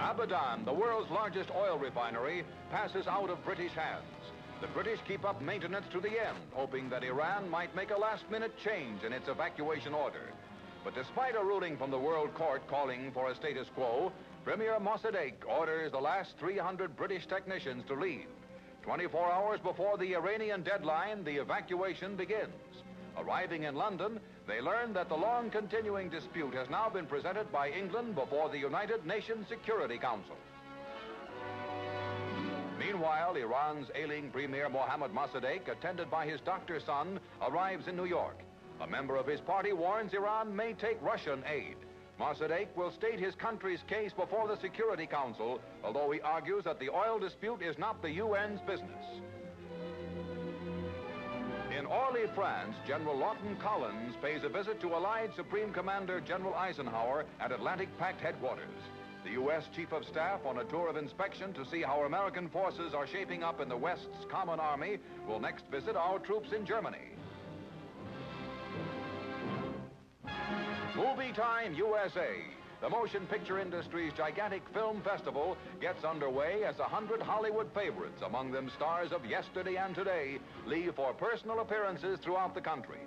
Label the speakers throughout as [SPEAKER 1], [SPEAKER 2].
[SPEAKER 1] ABADAN, the world's largest oil refinery, passes out of British hands. The British keep up maintenance to the end, hoping that Iran might make a last-minute change in its evacuation order. But despite a ruling from the World Court calling for a status quo, Premier MOSSADEGH orders the last 300 British technicians to leave. 24 hours before the Iranian deadline, the evacuation begins. Arriving in London, they learn that the long-continuing dispute has now been presented by England before the United Nations Security Council. Meanwhile, Iran's ailing Premier Mohammad Mossadegh, attended by his doctor son, arrives in New York. A member of his party warns Iran may take Russian aid. Mossadegh will state his country's case before the Security Council, although he argues that the oil dispute is not the UN's business. In Orly, France, General LAWTON Collins pays a visit to Allied Supreme Commander General Eisenhower at Atlantic Pact headquarters. The U.S. Chief of Staff, on a tour of inspection to see how American forces are shaping up in the West's Common Army, will next visit our troops in Germany. Movie Time USA. The motion picture industry's gigantic film festival gets underway as 100 Hollywood favorites, among them stars of yesterday and today, leave for personal appearances throughout the country.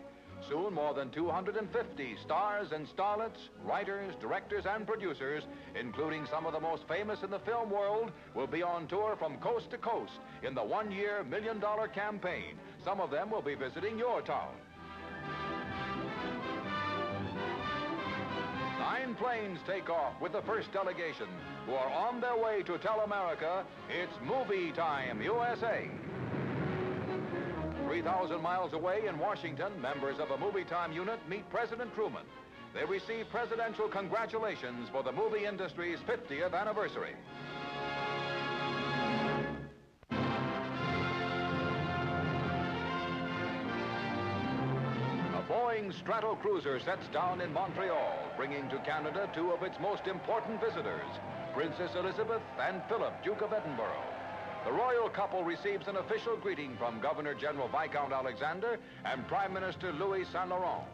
[SPEAKER 1] Soon, more than 250 stars and starlets, writers, directors, and producers, including some of the most famous in the film world, will be on tour from coast to coast in the one-year $1 million campaign. Some of them will be visiting your town. 9 planes take off with the first delegation, who are on their way to tell America it's Movie Time USA. 3,000 miles away in Washington, members of a Movie Time unit meet President Truman. They receive presidential congratulations for the movie industry's 50th anniversary. A Boeing Stratocruiser sets down in Montreal, bringing to Canada 2 of its most important visitors, Princess Elizabeth and Philip, Duke of Edinburgh. The royal couple receives an official greeting from Governor General Viscount Alexander and Prime Minister Louis Saint Laurent.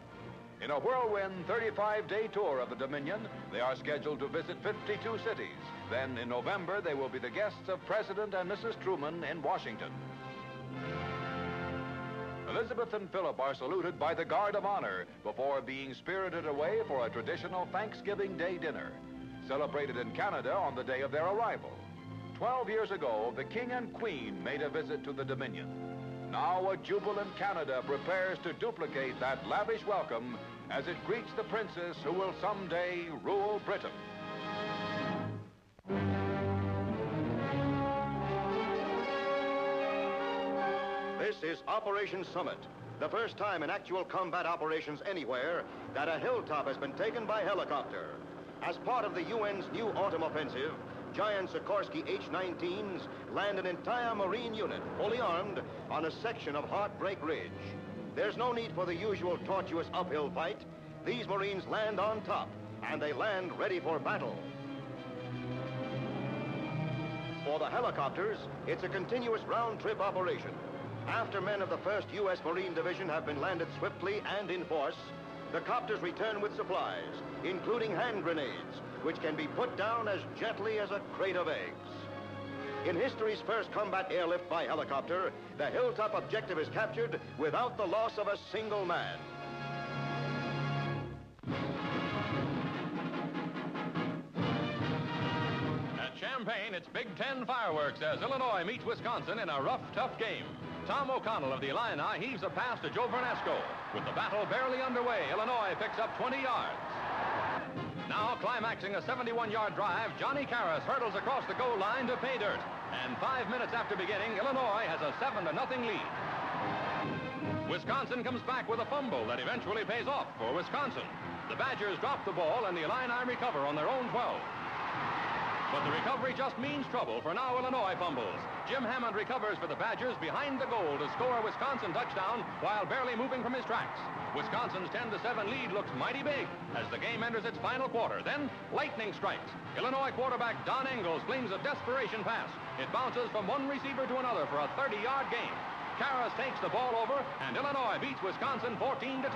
[SPEAKER 1] In a whirlwind 35-day tour of the Dominion, they are scheduled to visit 52 cities. Then in November, they will be the guests of President and Mrs. Truman in Washington. Elizabeth and Philip are saluted by the Guard of Honor before being spirited away for a traditional Thanksgiving Day dinner, celebrated in Canada on the day of their arrival. 12 years ago, the King and Queen made a visit to the Dominion. Now a jubilant Canada prepares to duplicate that lavish welcome as it greets the princess who will someday rule Britain.
[SPEAKER 2] This is Operation Summit, the first time in actual combat operations anywhere that a hilltop has been taken by helicopter. As part of the UN's new autumn offensive, giant Sikorsky H-19s land an entire Marine unit, fully armed, on a section of Heartbreak Ridge. There's no need for the usual tortuous uphill fight. These Marines land on top, and they land ready for battle. For the helicopters, it's a continuous round-trip operation. After men of the 1st U.S. Marine Division have been landed swiftly and in force, the copters return with supplies, including hand grenades, which can be put down as gently as a crate of eggs. In history's first combat airlift by helicopter, the hilltop objective is captured without the loss of a single man.
[SPEAKER 3] At Champaign, it's Big Ten fireworks as Illinois meets Wisconsin in a rough, tough game. Tom O'Connell of the Illini heaves a pass to Joe Vernesco. With the battle barely underway, Illinois picks up 20 yards. Now climaxing a 71-yard drive, Johnny Karras hurdles across the goal line to pay dirt. And 5 minutes after beginning, Illinois has a 7-0 lead. Wisconsin comes back with a fumble that eventually pays off for Wisconsin. The Badgers drop the ball and the Illini recover on their own 12. But the recovery just means trouble, for now Illinois fumbles. Jim Hammond recovers for the Badgers behind the goal to score a Wisconsin touchdown while barely moving from his tracks. Wisconsin's 10-7 lead looks mighty big as the game enters its final quarter. Then, lightning strikes. Illinois quarterback Don Ingles flings a desperation pass. It bounces from one receiver to another for a 30-yard gain. Karras takes the ball over, and Illinois beats Wisconsin 14-10.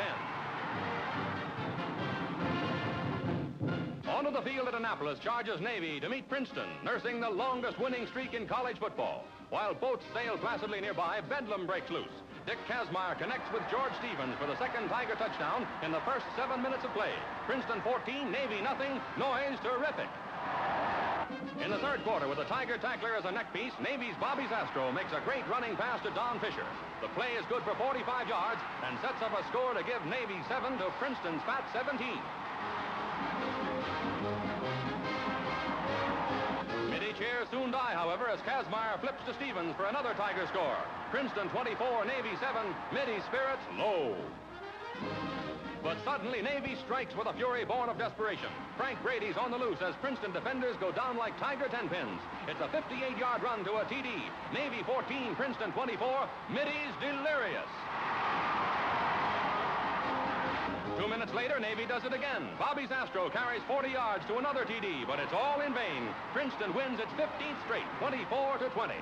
[SPEAKER 3] Onto the field at Annapolis charges Navy to meet Princeton, nursing the longest winning streak in college football. While boats sail placidly nearby, bedlam breaks loose. Dick Kazmaier connects with George Stevens for the second Tiger touchdown in the first 7 minutes of play. Princeton 14, Navy nothing. Noise terrific. In the third quarter, with the Tiger tackler as a neck piece, Navy's Bobby Zastro makes a great running pass to Don Fisher. The play is good for 45 yards and sets up a score to give Navy 7 to Princeton's fat 17. Midi cheers soon die, however, as Kazmaier flips to Stevens for another Tiger score. Princeton 24, Navy 7, Midi spirits low. But suddenly, Navy strikes with a fury born of desperation. Frank Brady's on the loose as Princeton defenders go down like Tiger 10-pins. It's a 58-yard run to a TD. Navy 14, Princeton 24, Midi's delirious. 2 minutes later, Navy does it again. Bobby Zastro carries 40 yards to another TD, but it's all in vain. Princeton wins its 15th straight, 24-20.